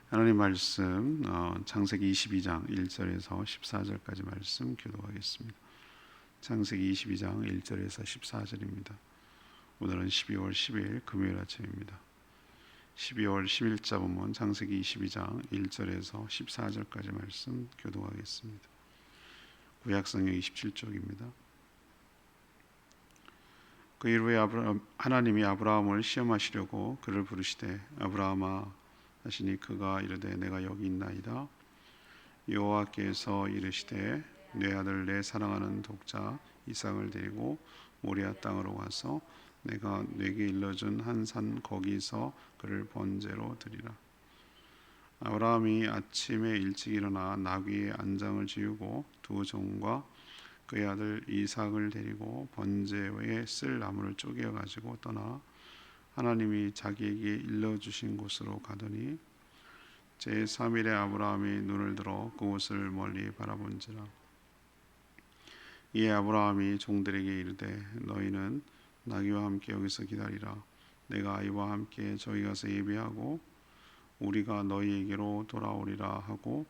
하나님 말씀 창세기 22장 1절에서 14절까지 말씀 교독하겠습니다. 창세기 22장 1절에서 14절입니다. 오늘은 12월 10일 금요일 아침입니다. 12월 10일자 본문 창세기 22장 1절에서 14절까지 말씀 교독하겠습니다. 구약성경 27쪽입니다. 그 이후에 하나님이 아브라함을 시험하시려고 그를 부르시되 아브라함아 하시니 그가 이르되 내가 여기 있나이다. 여호와께서 이르시되 내 아들 내 사랑하는 독자 이삭을 데리고 모리아 땅으로 가서 내가 네게 일러준 한 산 거기서 그를 번제로 드리라. 아브라함이 아침에 일찍 일어나 나귀의 안장을 지우고 두 종과 그의 아들 이삭을 데리고 번제에 쓸 나무를 쪼개어 가지고 떠나 하나님이 자기에게 일러주신 곳으로 가더니 제3일에 아브라함이 눈을 들어 그곳을 멀리 바라본지라. 이에 아브라함이 종들에게 이르되 너희는 나귀와 함께 여기서 기다리라. 내가 아이와 함께 저기 가서 예배하고 우리가 너희에게로 돌아오리라 하고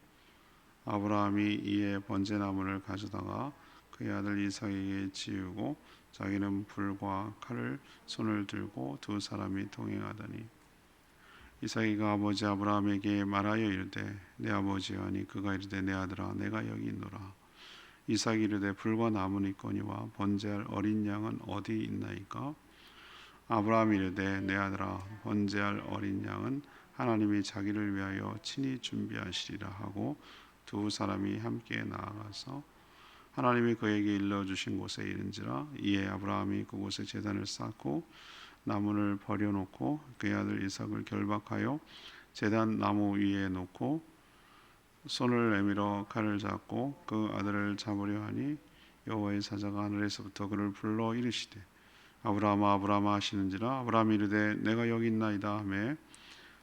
아브라함이 이에 번제나무를 가져다가 그의 아들 이삭에게 지우고 자기는 불과 칼을 손을 들고 두 사람이 동행하더니 이삭이가 아버지 아브라함에게 말하여 이르되 내 아버지여 하니 그가 이르되 내 아들아 내가 여기 있노라. 이삭이 이르되 불과 나무는 있거니와 번제할 어린 양은 어디 있나이까? 아브라함이 이르되 내 아들아 번제할 어린 양은 하나님이 자기를 위하여 친히 준비하시리라 하고 두 사람이 함께 나아가서 하나님이 그에게 일러주신 곳에 이른지라. 이에 아브라함이 그곳에 제단을 쌓고 나무를 버려놓고 그의 아들 이삭을 결박하여 제단 나무 위에 놓고 손을 내밀어 칼을 잡고 그 아들을 잡으려 하니 여호와의 사자가 하늘에서부터 그를 불러 이르시되 아브라함아 아브라함아 하시는지라. 아브라함이 이르되 내가 여기 있나이다 하매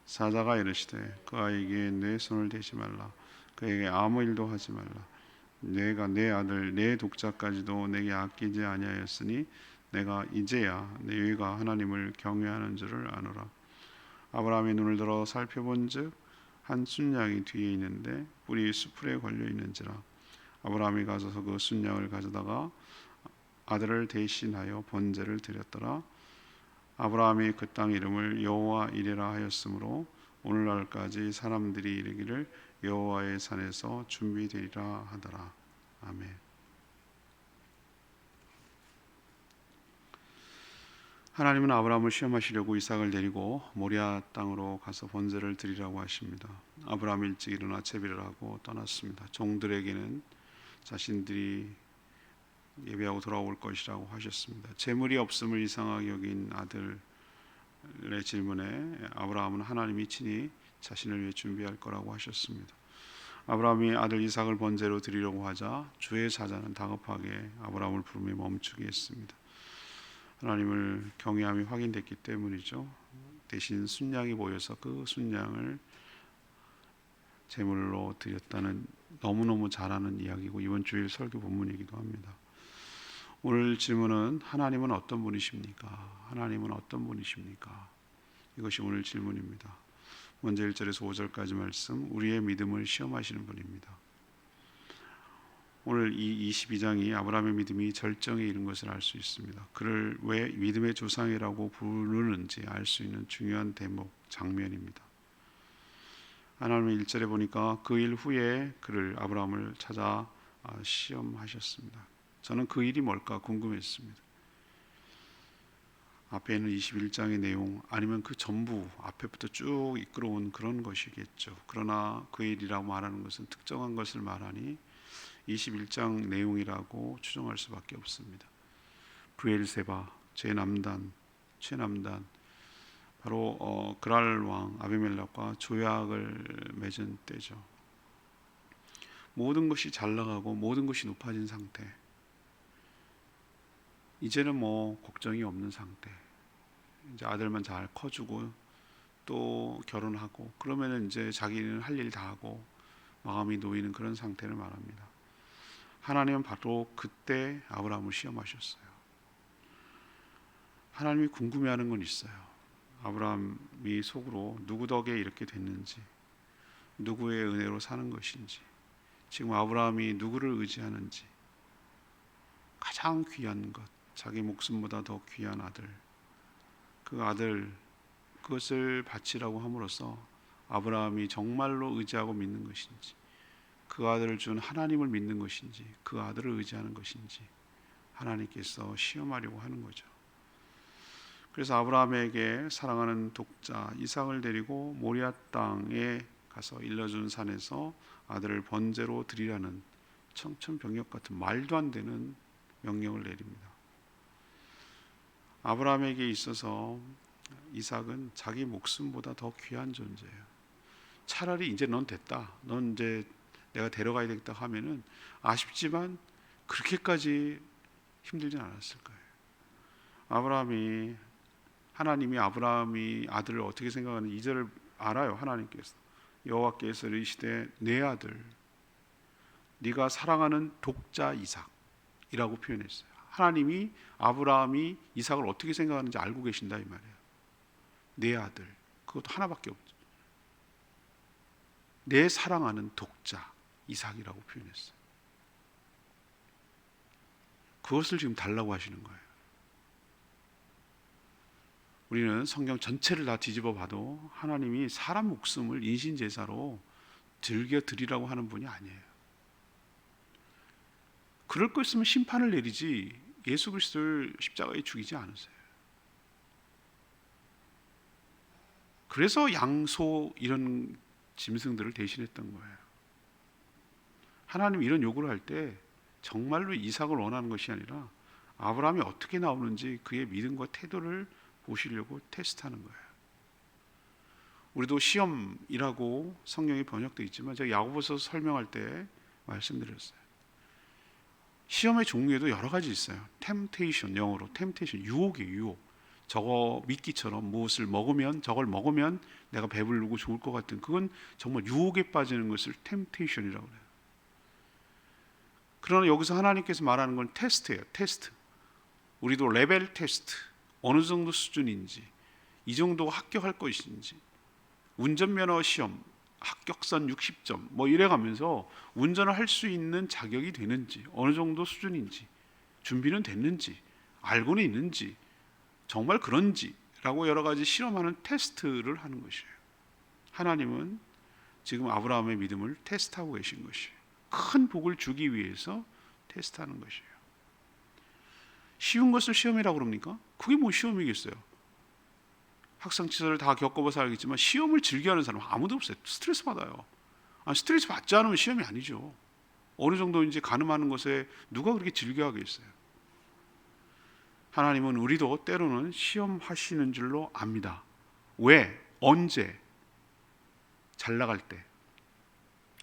사자가 이르시되 그 아이에게 내 손을 대지 말라. 그에게 아무 일도 하지 말라. 내가 내 아들 내 독자까지도 내게 아끼지 아니하였으니 내가 이제야 너희가 하나님을 경외하는 줄을 아노라. 아브라함이 눈을 들어 살펴본즉 한 순양이 뒤에 있는데 뿔이 수풀에 걸려 있는지라. 아브라함이 가서서 그 순양을 가져다가 아들을 대신하여 번제를 드렸더라. 아브라함이 그 땅 이름을 여호와 이레라 하였으므로 오늘날까지 사람들이 이르기를 여호와의 산에서 준비되리라 하더라. 아멘. 하나님은 아브라함을 시험하시려고 이삭을 데리고 모리아 땅으로 가서 번제를 드리라고 하십니다. 아브라함이 일찍 일어나 채비를 하고 떠났습니다. 종들에게는 자신들이 예배하고 돌아올 것이라고 하셨습니다. 재물이 없음을 이상하게 여긴 아들의 질문에 아브라함은 하나님이 친히 자신을 위해 준비할 거라고 하셨습니다. 아브라함이 아들 이삭을 번제로 드리려고 하자 주의 사자는 다급하게 아브라함을 부르며 멈추게 했습니다. 하나님을 경외함이 확인됐기 때문이죠. 대신 순양이 보여서 그 순양을 제물로 드렸다는 너무너무 잘하는 이야기고 이번 주일 설교 본문이기도 합니다. 오늘 질문은 하나님은 어떤 분이십니까? 하나님은 어떤 분이십니까? 이것이 오늘 질문입니다. 먼저 1절에서 5절까지 말씀, 우리의 믿음을 시험하시는 분입니다. 오늘 이 22장이 아브라함의 믿음이 절정에 이른 것을 알 수 있습니다. 그를 왜 믿음의 조상이라고 부르는지 알 수 있는 중요한 대목, 장면입니다. 하나님은 1절에 보니까 그 일 후에 그를 아브라함을 찾아 시험하셨습니다. 저는 그 일이 뭘까 궁금했습니다. 앞에 있는 21장의 내용 아니면 그 전부 앞에부터 쭉 이끌어온 그런 것이겠죠. 그러나 그 일이라고 말하는 것은 특정한 것을 말하니 21장 내용이라고 추정할 수밖에 없습니다. 브엘세바, 최남단 바로 그랄 왕 아비멜렉과 조약을 맺은 때죠. 모든 것이 잘 나가고 모든 것이 높아진 상태. 이제는 뭐 걱정이 없는 상태. 이제 아들만 잘 커주고 또 결혼하고 그러면은 이제 자기는 할 일 다 하고 마음이 놓이는 그런 상태를 말합니다. 하나님은 바로 그때 아브라함을 시험하셨어요. 하나님이 궁금해하는 건 있어요. 아브라함이 속으로 누구 덕에 이렇게 됐는지, 누구의 은혜로 사는 것인지, 지금 아브라함이 누구를 의지하는지, 가장 귀한 것, 자기 목숨보다 더 귀한 아들, 그 아들, 그것을 바치라고 함으로써 아브라함이 정말로 의지하고 믿는 것인지, 그 아들을 준 하나님을 믿는 것인지, 그 아들을 의지하는 것인지 하나님께서 시험하려고 하는 거죠. 그래서 아브라함에게 사랑하는 독자 이삭을 데리고 모리아 땅에 가서 일러준 산에서 아들을 번제로 드리라는 청천벽력 같은 말도 안 되는 명령을 내립니다. 아브라함에게 있어서 이삭은 자기 목숨보다 더 귀한 존재예요. 차라리 이제 넌 됐다, 넌 이제 내가 데려가야 되겠다 하면은 아쉽지만 그렇게까지 힘들진 않았을 거예요. 하나님이 아브라함이 아들을 어떻게 생각하는지 2절을 알아요. 하나님께서 여호와께서 이르시되 내 아들, 네가 사랑하는 독자 이삭이라고 표현했어요. 하나님이 아브라함이 이삭을 어떻게 생각하는지 알고 계신다 이 말이에요. 내 아들, 그것도 하나밖에 없죠. 내 사랑하는 독자 이삭이라고 표현했어요. 그것을 지금 달라고 하시는 거예요. 우리는 성경 전체를 다 뒤집어 봐도 하나님이 사람 목숨을 인신제사로 즐겨 드리라고 하는 분이 아니에요. 그럴 거 있으면 심판을 내리지 예수 그리스도를 십자가에 죽이지 않으세요. 그래서 양소 이런 짐승들을 대신했던 거예요. 하나님 이런 요구를 할 때 정말로 이삭을 원하는 것이 아니라 아브라함이 어떻게 나오는지 그의 믿음과 태도를 보시려고 테스트하는 거예요. 우리도 시험이라고 성경이 번역되어 있지만 제가 야고보서 설명할 때 말씀드렸어요. 시험의 종류에도 여러 가지 있어요. temptation, 영어로 temptation, 유혹이에요. 유혹. 저거 미끼처럼 무엇을 먹으면, 저걸 먹으면 내가 배부르고 좋을 것 같은, 그건 정말 유혹에 빠지는 것을 temptation이라고 해요. 그러나 여기서 하나님께서 말하는 건 테스트예요. 테스트. 우리도 레벨 테스트, 어느 정도 수준인지, 이 정도 합격할 것인지, 운전면허 시험 합격선 60점 뭐 이래가면서 운전을 할 수 있는 자격이 되는지, 어느 정도 수준인지, 준비는 됐는지, 알고는 있는지, 정말 그런지 라고 여러 가지 실험하는 테스트를 하는 것이에요. 하나님은 지금 아브라함의 믿음을 테스트하고 계신 것이에요. 큰 복을 주기 위해서 테스트하는 것이에요. 쉬운 것을 시험이라고 그럽니까? 그게 뭐 시험이겠어요? 학창시절을 다 겪어봐서 알겠지만 시험을 즐겨하는 사람 아무도 없어요. 스트레스 받아요. 스트레스 받지 않으면 시험이 아니죠. 어느 정도 이제 가늠하는 것에 누가 그렇게 즐겨하겠어요? 하나님은 우리도 때로는 시험하시는 줄로 압니다. 왜? 언제? 잘 나갈 때,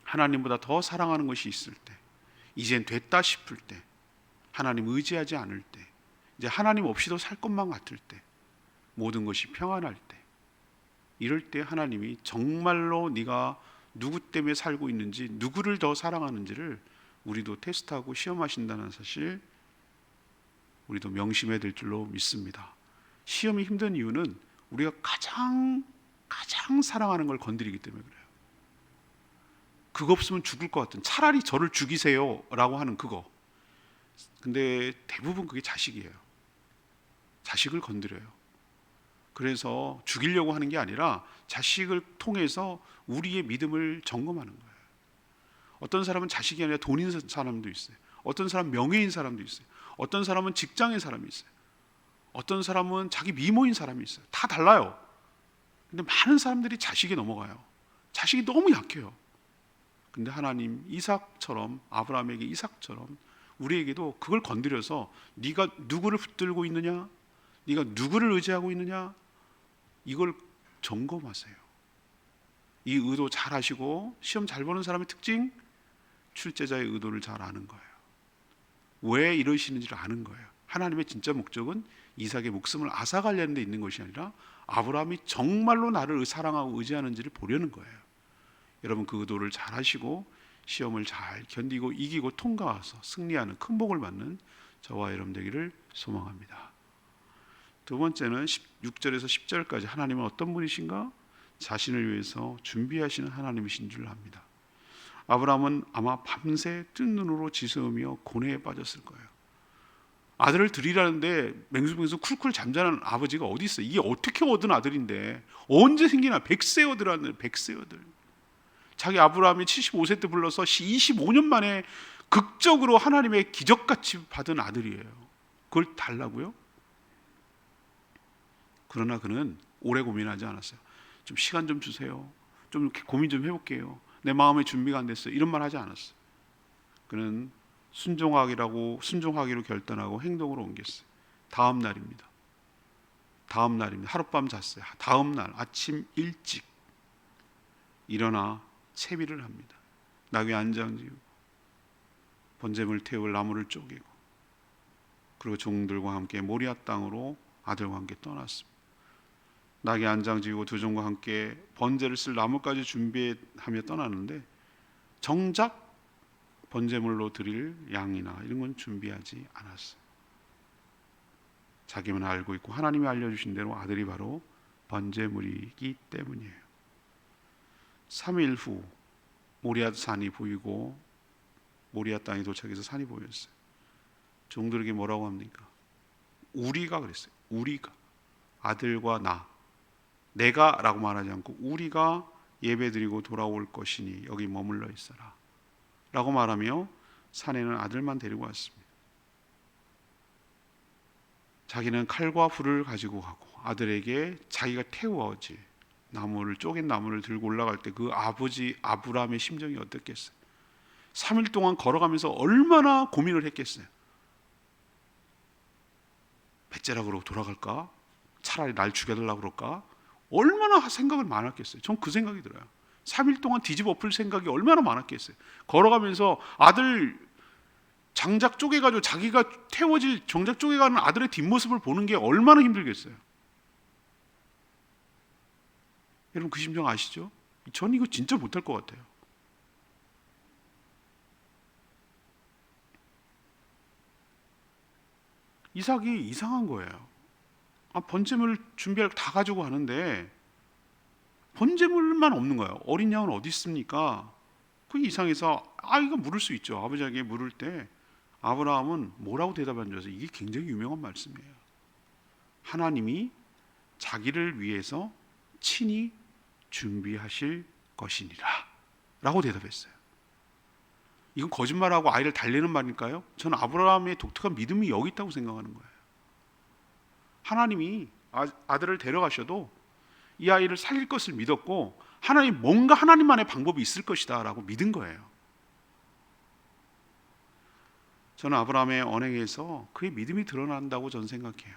하나님보다 더 사랑하는 것이 있을 때, 이젠 됐다 싶을 때, 하나님 의지하지 않을 때, 이제 하나님 없이도 살 것만 같을 때, 모든 것이 평안할 때, 이럴 때 하나님이 정말로 네가 누구 때문에 살고 있는지, 누구를 더 사랑하는지를 우리도 테스트하고 시험하신다는 사실 우리도 명심해야 될 줄로 믿습니다. 시험이 힘든 이유는 우리가 가장 사랑하는 걸 건드리기 때문에 그래요. 그거 없으면 죽을 것 같은, 차라리 저를 죽이세요 라고 하는 그거. 근데 대부분 그게 자식이에요. 자식을 건드려요. 그래서 죽이려고 하는 게 아니라 자식을 통해서 우리의 믿음을 점검하는 거예요. 어떤 사람은 자식이 아니라 돈인 사람도 있어요. 어떤 사람은 명예인 사람도 있어요. 어떤 사람은 직장인 사람이 있어요. 어떤 사람은 자기 미모인 사람이 있어요. 다 달라요. 근데 많은 사람들이 자식에 넘어가요. 자식이 너무 약해요. 근데 하나님 이삭처럼, 아브라함에게 이삭처럼 우리에게도 그걸 건드려서 네가 누구를 붙들고 있느냐, 네가 누구를 의지하고 있느냐, 이걸 점검하세요. 이 의도 잘 하시고, 시험 잘 보는 사람의 특징, 출제자의 의도를 잘 아는 거예요. 왜 이러시는지를 아는 거예요. 하나님의 진짜 목적은 이삭의 목숨을 앗아가려는 데 있는 것이 아니라 아브라함이 정말로 나를 사랑하고 의지하는지를 보려는 거예요. 여러분 그 의도를 잘 하시고 시험을 잘 견디고 이기고 통과해서 승리하는 큰 복을 받는 저와 여러분 되기를 소망합니다. 두 번째는 6절에서 10절까지 하나님은 어떤 분이신가? 자신을 위해서 준비하시는 하나님이신 줄 압니다. 아브라함은 아마 밤새 뜬 눈으로 지새우며 고뇌에 빠졌을 거예요. 아들을 드리라는데 맹수맹수 쿨쿨 잠자는 아버지가 어디 있어요? 이게 어떻게 얻은 아들인데 언제 생기나? 백세 얻으라는, 백세 얻을. 자기 아브라함이 75세 때 불러서 25년 만에 극적으로 하나님의 기적같이 받은 아들이에요. 그걸 달라고요? 그러나 그는 오래 고민하지 않았어요. 좀 시간 좀 주세요. 좀 이렇게 고민 좀 해볼게요. 내 마음의 준비가 안 됐어요. 이런 말 하지 않았어요. 그는 순종하기로 결단하고 행동으로 옮겼어요. 다음 날입니다. 하룻밤 잤어요. 다음 날 아침 일찍 일어나 채비를 합니다. 나귀 안장 지우고 번제물 태울 나무를 쪼개고, 그리고 종들과 함께 모리아 땅으로 아들과 함께 떠났습니다. 나귀 안장 지우고 두 종과 함께 번제를 쓸 나무까지 준비하며 떠나는데 정작 번제물로 드릴 양이나 이런 건 준비하지 않았어요. 자기만 알고 있고 하나님이 알려주신 대로 아들이 바로 번제물이기 때문이에요. 3일 후 모리아 산이 보이고 모리아 땅에 도착해서 산이 보였어요. 종들에게 뭐라고 합니까? 우리가 그랬어요. 우리가, 아들과 내가 라고 말하지 않고 우리가 예배드리고 돌아올 것이니 여기 머물러 있어라 라고 말하며 산에는 아들만 데리고 왔습니다. 자기는 칼과 불을 가지고 가고 아들에게 자기가 태워지 쪼갠 나무를 들고 올라갈 때 그 아버지 아브라함의 심정이 어땠겠어요? 3일 동안 걸어가면서 얼마나 고민을 했겠어요? 배째락으로 돌아갈까? 차라리 날 죽여달라고 그럴까? 얼마나 생각을 많았겠어요? 전 그 생각이 들어요. 3일 동안 뒤집어 엎을 생각이 얼마나 많았겠어요? 걸어가면서 아들 장작 쪼개가지고 자기가 태워질 정작 쪼개가는 아들의 뒷모습을 보는 게 얼마나 힘들겠어요? 여러분 그 심정 아시죠? 전 이거 진짜 못할 것 같아요. 이삭이 이상한 거예요. 번제물 준비할 다 가지고 가는데 번제물만 없는 거예요. 어린 양은 어디 있습니까? 그 이상해서 이거 물을 수 있죠. 아버지에게 물을 때 아브라함은 뭐라고 대답한 줄 아세요? 이게 굉장히 유명한 말씀이에요. 하나님이 자기를 위해서 친히 준비하실 것이니라 라고 대답했어요. 이건 거짓말하고 아이를 달래는 말일까요? 저는 아브라함의 독특한 믿음이 여기 있다고 생각하는 거예요. 하나님이 아들을 데려가셔도 이 아이를 살릴 것을 믿었고 뭔가 하나님만의 방법이 있을 것이다 라고 믿은 거예요. 저는 아브라함의 언행에서 그의 믿음이 드러난다고 저는 생각해요.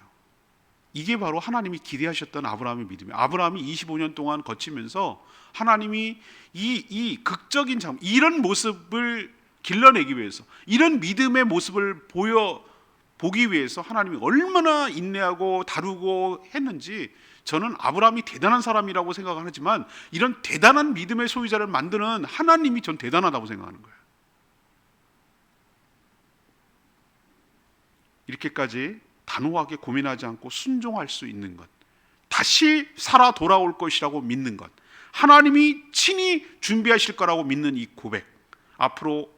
이게 바로 하나님이 기대하셨던 아브라함의 믿음이에요. 아브라함이 25년 동안 거치면서 하나님이 이 극적인 이런 모습을 길러내기 위해서, 이런 믿음의 모습을 보기 위해서 하나님이 얼마나 인내하고 다루고 했는지, 저는 아브라함이 대단한 사람이라고 생각하지만 이런 대단한 믿음의 소유자를 만드는 하나님이 전 대단하다고 생각하는 거예요. 이렇게까지 단호하게 고민하지 않고 순종할 수 있는 것, 다시 살아 돌아올 것이라고 믿는 것, 하나님이 친히 준비하실 거라고 믿는 이 고백, 앞으로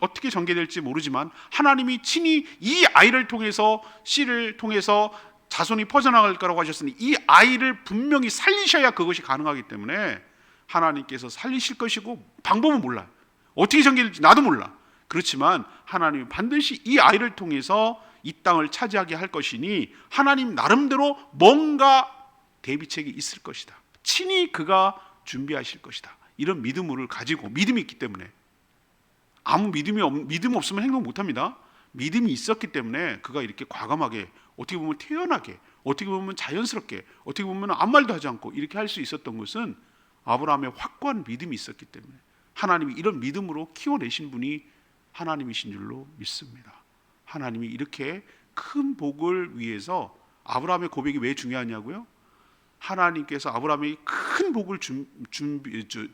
어떻게 전개될지 모르지만 하나님이 친히 이 아이를 통해서, 씨를 통해서 자손이 퍼져나갈 거라고 하셨으니 이 아이를 분명히 살리셔야 그것이 가능하기 때문에 하나님께서 살리실 것이고, 방법은 몰라요. 어떻게 전개될지 나도 몰라. 그렇지만 하나님이 반드시 이 아이를 통해서 이 땅을 차지하게 할 것이니 하나님 나름대로 뭔가 대비책이 있을 것이다. 친히 그가 준비하실 것이다. 이런 믿음을 가지고, 믿음이 있기 때문에, 믿음 없으면 행동 못합니다. 믿음이 있었기 때문에 그가 이렇게 과감하게, 어떻게 보면 태연하게, 어떻게 보면 자연스럽게, 어떻게 보면 아무 말도 하지 않고 이렇게 할 수 있었던 것은 아브라함의 확고한 믿음이 있었기 때문에, 하나님이 이런 믿음으로 키워내신 분이 하나님이신 줄로 믿습니다. 하나님이 이렇게 큰 복을 위해서, 아브라함의 고백이 왜 중요하냐고요? 하나님께서 아브라함에게 큰 복을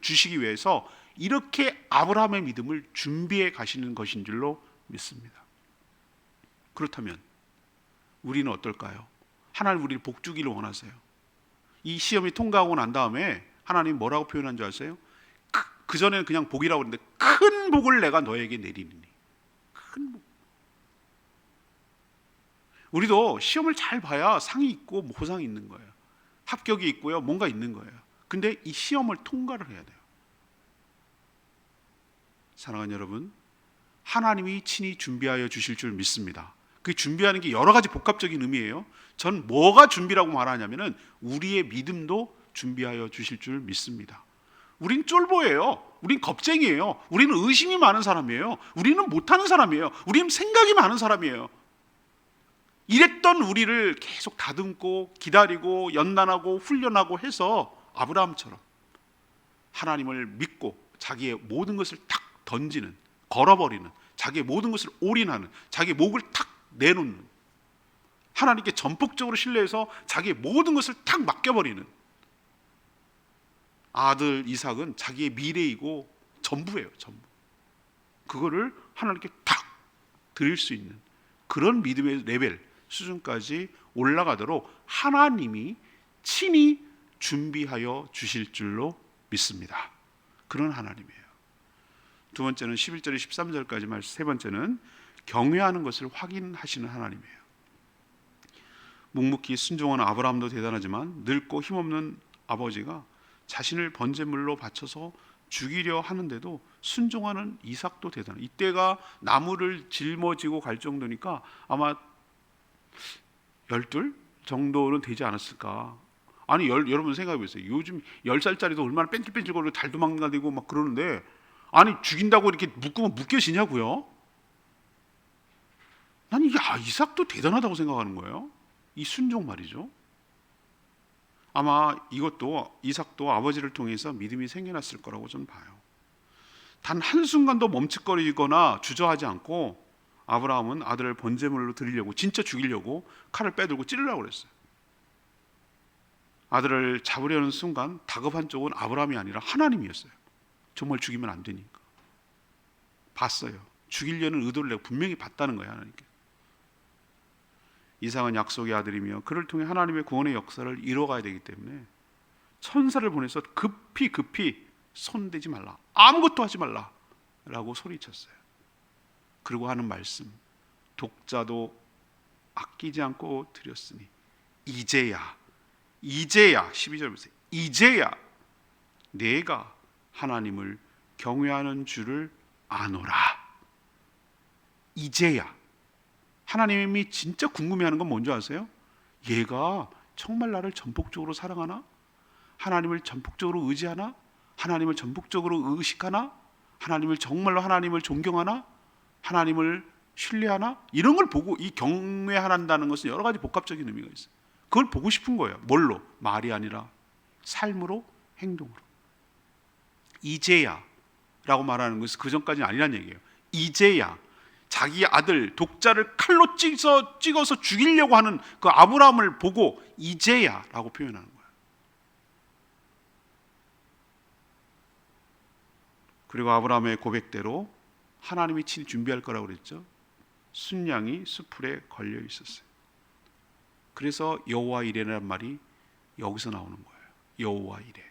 주시기 위해서 이렇게 아브라함의 믿음을 준비해 가시는 것인 줄로 믿습니다. 그렇다면 우리는 어떨까요? 하나님 우리를 복 주기를 원하세요. 이 시험이 통과하고 난 다음에 하나님 뭐라고 표현한 줄 아세요? 그전에는 그냥 복이라고 그랬는데 큰 복을 내가 너에게 내리니. 큰 복. 우리도 시험을 잘 봐야 상이 있고 보상이 있는 거예요. 합격이 있고요, 뭔가 있는 거예요. 근데 이 시험을 통과를 해야 돼요. 사랑하는 여러분, 하나님이 친히 준비하여 주실 줄 믿습니다. 그 준비하는 게 여러 가지 복합적인 의미예요. 전 뭐가 준비라고 말하냐면은 우리의 믿음도 준비하여 주실 줄 믿습니다. 우린 쫄보예요. 우린 겁쟁이에요. 우리는 의심이 많은 사람이에요. 우리는 못하는 사람이에요. 우리는 생각이 많은 사람이에요. 이랬던 우리를 계속 다듬고 기다리고 연단하고 훈련하고 해서 아브라함처럼 하나님을 믿고 자기의 모든 것을 탁 던지는, 걸어버리는, 자기의 모든 것을 올인하는, 자기의 목을 탁 내놓는, 하나님께 전폭적으로 신뢰해서 자기의 모든 것을 탁 맡겨버리는 아들 이삭은 자기의 미래이고 전부예요. 전부. 그거를 하나님께 탁 드릴 수 있는 그런 믿음의 레벨 수준까지 올라가도록 하나님이 친히 준비하여 주실 줄로 믿습니다. 그런 하나님이에요. 두 번째는 11절에 13절까지 말씀, 세 번째는 경외하는 것을 확인하시는 하나님이에요. 묵묵히 순종하는 아브라함도 대단하지만 늙고 힘없는 아버지가 자신을 번제물로 바쳐서 죽이려 하는데도 순종하는 이삭도 대단해요. 이때가 나무를 짊어지고 갈 정도니까 아마 12 정도는 되지 않았을까. 아니 여러분 생각해 보세요. 요즘 10살짜리도 얼마나 뺀질뺀질거리고 달도 망가지고 막 그러는데 아니 죽인다고 이렇게 묶으면 묶여지냐고요? 난 이게 이삭도 대단하다고 생각하는 거예요. 이 순종 말이죠. 아마 이것도 이삭도 아버지를 통해서 믿음이 생겨났을 거라고 저는 봐요. 단 한순간도 멈칫거리거나 주저하지 않고 아브라함은 아들을 번제물로 드리려고 진짜 죽이려고 칼을 빼들고 찌르려고 그랬어요. 아들을 잡으려는 순간 다급한 쪽은 아브라함이 아니라 하나님이었어요. 정말 죽이면 안 되니까. 봤어요. 죽이려는 의도를 내가 분명히 봤다는 거예요. 하나님께. 이삭은 약속의 아들이며 그를 통해 하나님의 구원의 역사를 이뤄가야 되기 때문에 천사를 보내서 급히 손대지 말라, 아무것도 하지 말라 라고 소리쳤어요. 그리고 하는 말씀, 독자도 아끼지 않고 드렸으니 이제야 12절 보세요. 이제야 내가 하나님을 경외하는 줄을 아노라. 이제야. 하나님이 진짜 궁금해하는 건 뭔지 아세요? 얘가 정말 나를 전폭적으로 사랑하나? 하나님을 전폭적으로 의지하나? 하나님을 전폭적으로 의식하나? 하나님을 정말로 하나님을 존경하나? 하나님을 신뢰하나? 이런 걸 보고, 이 경외한다는 것은 여러 가지 복합적인 의미가 있어요. 그걸 보고 싶은 거예요. 뭘로? 말이 아니라 삶으로, 행동으로. 이제야 라고 말하는 것은 그 전까지는 아니란 얘기예요. 이제야 자기 아들 독자를 칼로 찍어서 죽이려고 하는 그 아브라함을 보고 이제야 라고 표현하는 거예요. 그리고 아브라함의 고백대로 하나님이 친히 준비할 거라고 그랬죠. 순양이 수풀에 걸려 있었어요. 그래서 여호와 이레라는 말이 여기서 나오는 거예요. 여호와 이레.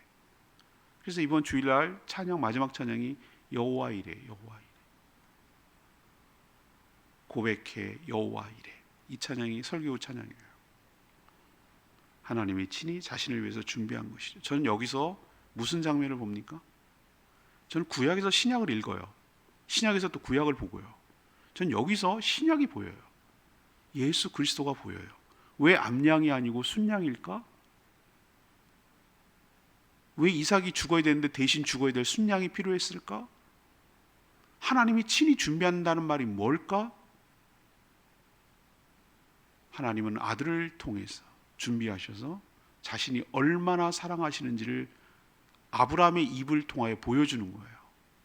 그래서 이번 주일날 찬양, 마지막 찬양이 여호와 이레, 여호와 이레. 고백해 여호와 이레. 이 찬양이 설교 찬양이에요. 하나님이 친히 자신을 위해서 준비한 것이죠. 저는 여기서 무슨 장면을 봅니까? 저는 구약에서 신약을 읽어요. 신약에서 또 구약을 보고요. 저는 여기서 신약이 보여요. 예수 그리스도가 보여요. 왜 암양이 아니고 순양일까? 왜 이삭이 죽어야 되는데 대신 죽어야 될 순양이 필요했을까? 하나님이 친히 준비한다는 말이 뭘까? 하나님은 아들을 통해서 준비하셔서 자신이 얼마나 사랑하시는지를 아브라함의 입을 통하여 보여주는 거예요.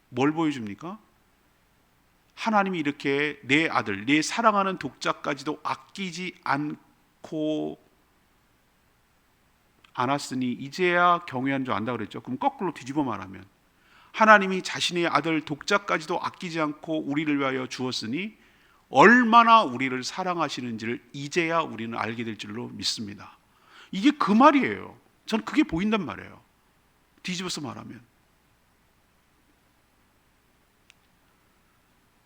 뭘 보여줍니까? 하나님이 이렇게 내 아들, 내 사랑하는 독자까지도 아끼지 않고 않았으니 이제야 경외하는 줄 안다 그랬죠. 그럼 거꾸로 뒤집어 말하면 하나님이 자신의 아들 독자까지도 아끼지 않고 우리를 위하여 주었으니 얼마나 우리를 사랑하시는지를 이제야 우리는 알게 될 줄로 믿습니다. 이게 그 말이에요. 저는 그게 보인단 말이에요. 뒤집어서 말하면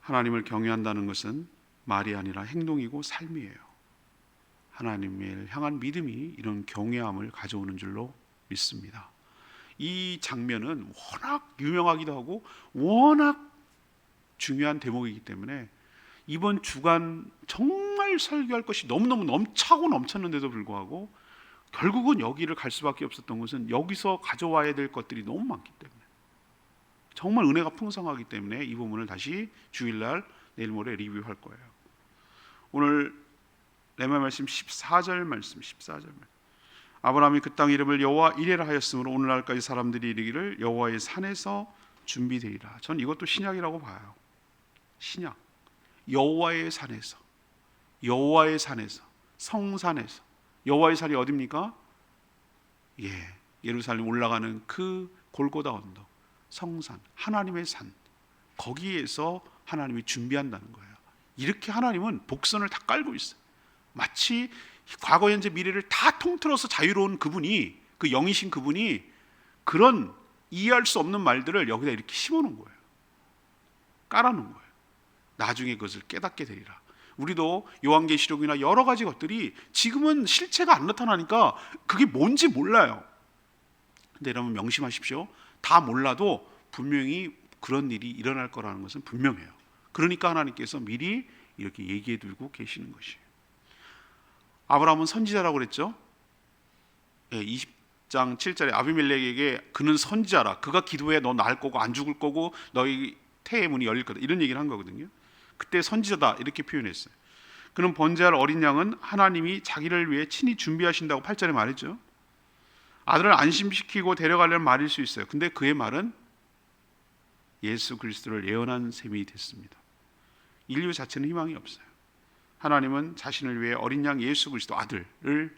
하나님을 경외한다는 것은 말이 아니라 행동이고 삶이에요. 하나님을 향한 믿음이 이런 경외함을 가져오는 줄로 믿습니다. 이 장면은 워낙 유명하기도 하고 워낙 중요한 대목이기 때문에 이번 주간 정말 설교할 것이 너무너무 넘차고 넘쳤는데도 불구하고 결국은 여기를 갈 수밖에 없었던 것은 여기서 가져와야 될 것들이 너무 많기 때문에, 정말 은혜가 풍성하기 때문에 이 부분을 다시 주일날 내일 모레 리뷰할 거예요. 오늘 레마 말씀 14절 말씀. 아브라함이 그 땅 이름을 여호와 이레라 하였으므로 오늘날까지 사람들이 이르기를 여호와의 산에서 준비되리라. 전 이것도 신약이라고 봐요. 신약. 여호와의 산에서, 여호와의 산에서, 성산에서. 여호와의 산이 어디입니까? 예루살렘 올라가는 그 골고다 언덕, 성산, 하나님의 산, 거기에서 하나님이 준비한다는 거예요. 이렇게 하나님은 복선을 다 깔고 있어요. 마치 과거, 현재, 미래를 다 통틀어서 자유로운 그분이, 그 영이신 그분이 그런 이해할 수 없는 말들을 여기다 이렇게 심어놓은 거예요. 깔아놓은 거예요. 나중에 그것을 깨닫게 되리라. 우리도 요한계시록이나 여러 가지 것들이 지금은 실체가 안 나타나니까 그게 뭔지 몰라요. 근데 여러분 명심하십시오. 다 몰라도 분명히 그런 일이 일어날 거라는 것은 분명해요. 그러니까 하나님께서 미리 이렇게 얘기해 두고 계시는 것이에요. 아브라함은 선지자라고 그랬죠. 20장 7절에 아비멜렉에게 그는 선지자라, 그가 기도해 너 날 거고 안 죽을 거고 너희 태의 문이 열릴 거다, 이런 얘기를 한 거거든요. 그때 선지자다 이렇게 표현했어요. 그는 번제할 어린 양은 하나님이 자기를 위해 친히 준비하신다고 8절에 말했죠. 아들을 안심시키고 데려가려는 말일 수 있어요. 근데 그의 말은 예수 그리스도를 예언한 셈이 됐습니다. 인류 자체는 희망이 없어요. 하나님은 자신을 위해 어린 양 예수 그리스도 아들을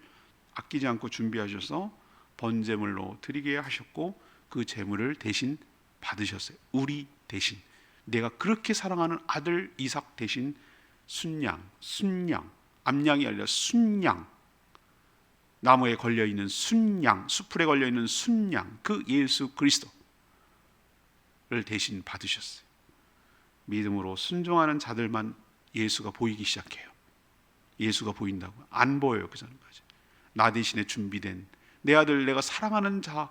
아끼지 않고 준비하셔서 번제물로 드리게 하셨고 그 제물을 대신 받으셨어요. 우리 대신, 내가 그렇게 사랑하는 아들 이삭 대신 순양, 암양이 아니라 순양, 나무에 걸려있는 순양, 수풀에 걸려있는 순양, 그 예수 그리스도를 대신 받으셨어요. 믿음으로 순종하는 자들만 예수가 보이기 시작해요. 예수가 보인다고. 안 보여요 그 전까지. 나 대신에 준비된 내 아들, 내가 사랑하는 자,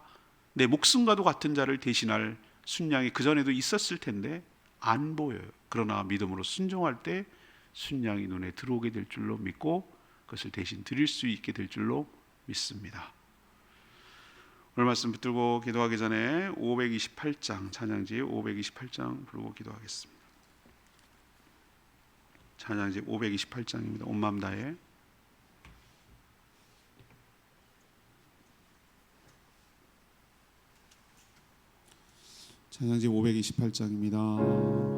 내 목숨과도 같은 자를 대신할 순양이 그 전에도 있었을 텐데 안 보여요. 그러나 믿음으로 순종할 때 순양이 눈에 들어오게 될 줄로 믿고 그것을 대신 드릴 수 있게 될 줄로 믿습니다. 오늘 말씀 붙들고 기도하기 전에 528장 찬양지 528장 부르고 기도하겠습니다. 찬양지 528장입니다. 온 마음 다해. 찬양지 528장입니다.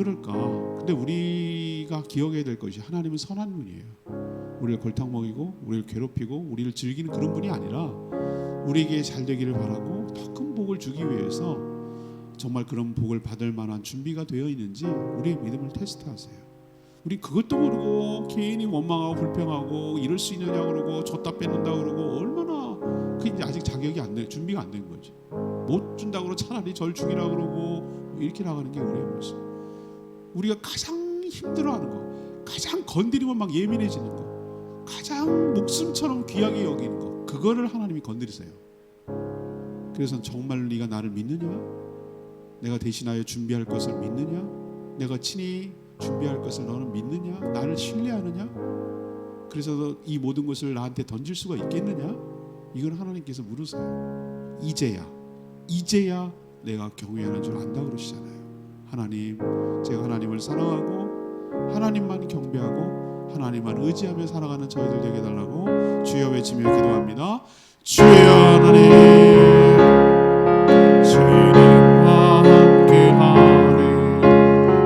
그럴까? 근데 우리가 기억해야 될 것이 하나님은 선한 분이에요. 우리를 골탕 먹이고 우리를 괴롭히고 우리를 즐기는 그런 분이 아니라 우리에게 잘 되기를 바라고 더 큰 복을 주기 위해서 정말 그런 복을 받을 만한 준비가 되어 있는지 우리의 믿음을 테스트하세요. 우리 그것도 모르고 괜히 원망하고 불평하고 이럴 수 있느냐 그러고 줬다 뺏는다 그러고 얼마나 그 이제 아직 자격이 안 돼, 준비가 안 된 거지. 못 준다 그러고 차라리 절 죽이라 그러고 이렇게 나가는 게 우리의 모습. 우리가 가장 힘들어하는 거, 가장 건드리면 막 예민해지는 거, 가장 목숨처럼 귀하게 여기는 거, 그거를 하나님이 건드리세요. 그래서 정말 네가 나를 믿느냐? 내가 대신하여 준비할 것을 믿느냐? 내가 친히 준비할 것을 너는 믿느냐? 나를 신뢰하느냐? 그래서 이 모든 것을 나한테 던질 수가 있겠느냐? 이걸 하나님께서 물으세요. 이제야 내가 경외하는 줄 안다 그러시잖아요. 하나님, 제가 하나님을 사랑하고 하나님만 경배하고 하나님만 의지하며 살아가는 저희들 되게 해달라고 주여 외치며 기도합니다. 주여 하나님, 주님과 함께하리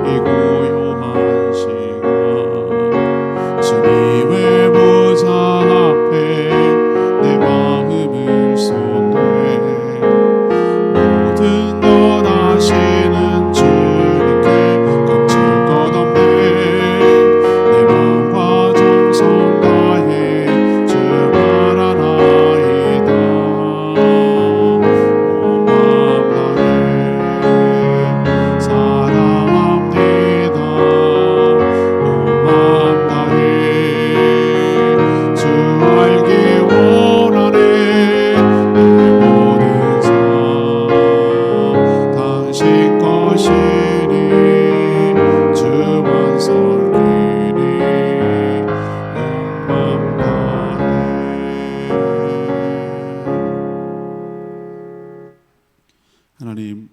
이 고요한 시간, 주님의 보좌 앞에 내 마음을 쏟네. 모든 것 아시는 주님께 감출 것 없네. 내 마음과 정성 다해 주 바라나이다. 온 마음 다해 사랑합니다. 온 마음 다해 주 알기 원하네. 내 모든 삶 당신 것이니 주만 섬기니 온 마음 다해. 하나님,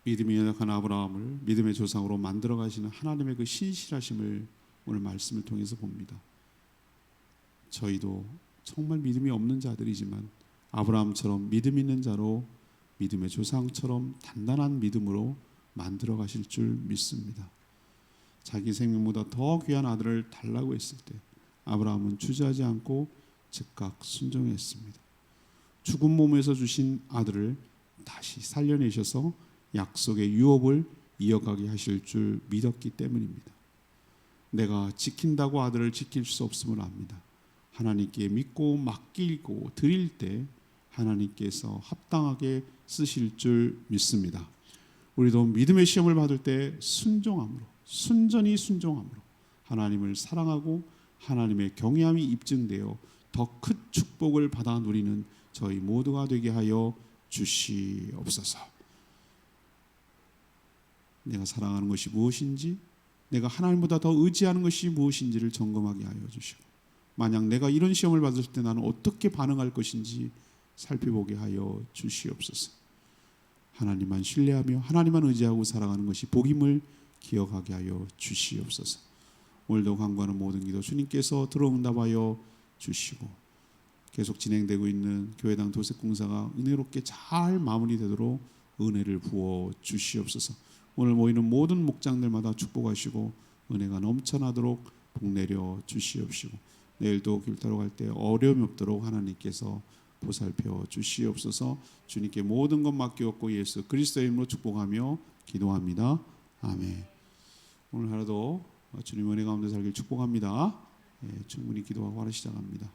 믿음이 연약한 아브라함을 믿음의 조상으로 만들어 가시는 하나님의 그 신실하심을 오늘 말씀을 통해서 봅니다. 저희도 정말 믿음이 없는 자들이지만 아브라함처럼 믿음 있는 자로 믿음의 조상처럼 단단한 믿음으로 만들어 가실 줄 믿습니다. 자기 생명보다 더 귀한 아들을 달라고 했을 때 아브라함은 주저하지 않고 즉각 순종했습니다. 죽은 몸에서 주신 아들을 다시 살려내셔서 약속의 유업을 이어가게 하실 줄 믿었기 때문입니다. 내가 지킨다고 아들을 지킬 수 없음을 압니다. 하나님께 믿고 맡기고 드릴 때 하나님께서 합당하게 쓰실 줄 믿습니다. 우리도 믿음의 시험을 받을 때 순종함으로, 순전히 순종함으로 하나님을 사랑하고 하나님의 경외함이 입증되어 더 큰 축복을 받아 누리는 저희 모두가 되게 하여 주시옵소서. 내가 사랑하는 것이 무엇인지, 내가 하나님보다 더 의지하는 것이 무엇인지를 점검하게 하여 주시고, 만약 내가 이런 시험을 받을 때 나는 어떻게 반응할 것인지 살펴보게 하여 주시옵소서. 하나님만 신뢰하며 하나님만 의지하고 살아가는 것이 복임을 기억하게 하여 주시옵소서. 오늘도 간구하는 모든 기도 주님께서 들어응답하여 주시고, 계속 진행되고 있는 교회당 도색공사가 은혜롭게 잘 마무리되도록 은혜를 부어 주시옵소서. 오늘 모이는 모든 목장들마다 축복하시고 은혜가 넘쳐나도록 복내려 주시옵시고, 내일도 길타로 갈 때 어려움이 없도록 하나님께서 보살펴 주시옵소서. 주님께 모든 것 맡기옵고 예수 그리스도의 이름으로 축복하며 기도합니다. 아멘. 오늘 하루도 주님 은혜 가운데 살길 축복합니다. 충분히 기도하고 하루 시작합니다.